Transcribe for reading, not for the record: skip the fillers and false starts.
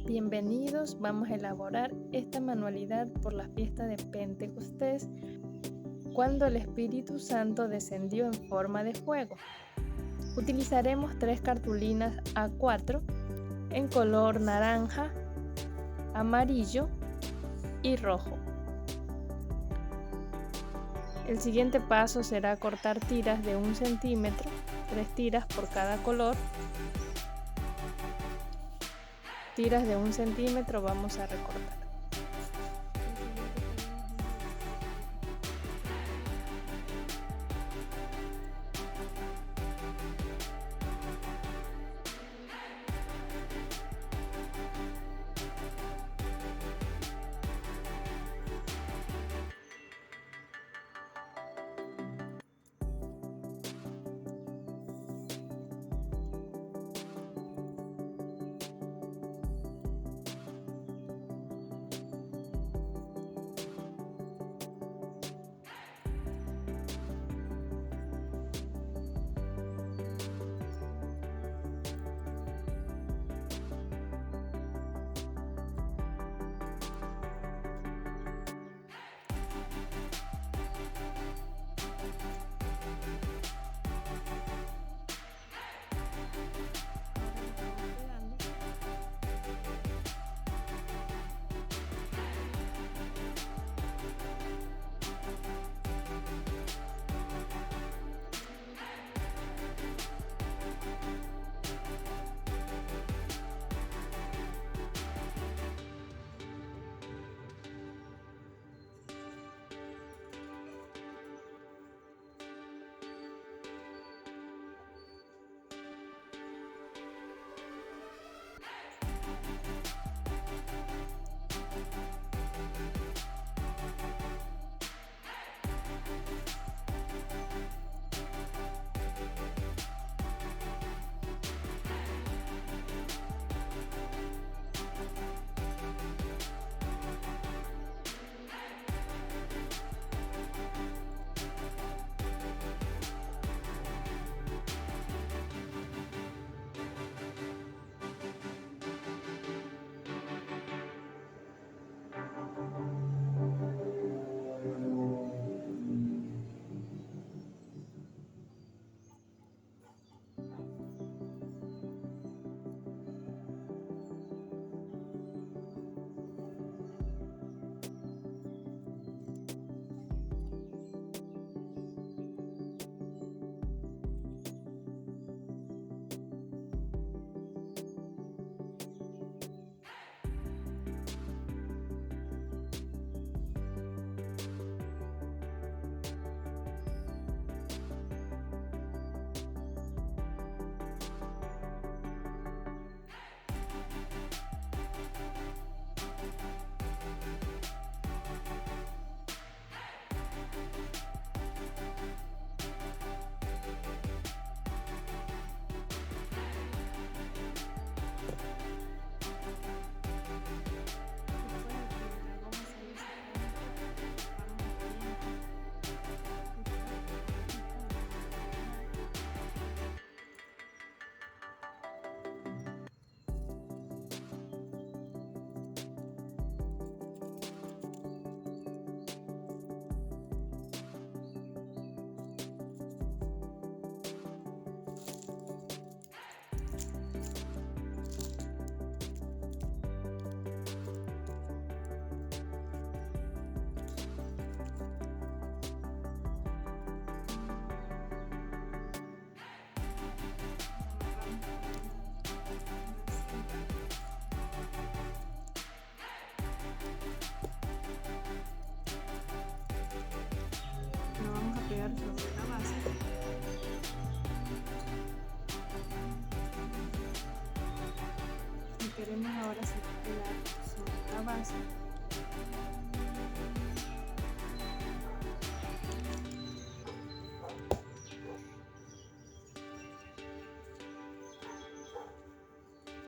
Bienvenidos, vamos a elaborar esta manualidad por la fiesta de Pentecostés, cuando el Espíritu Santo descendió en forma de fuego. Utilizaremos 3 cartulinas A4 en color naranja, amarillo y rojo. El siguiente paso será cortar tiras de 1 centímetro, 3 tiras por cada color. Tiras de 1 centímetro vamos a recortar. Lo vamos a pegar sobre la base. Y queremos ahora sí pegar sobre la base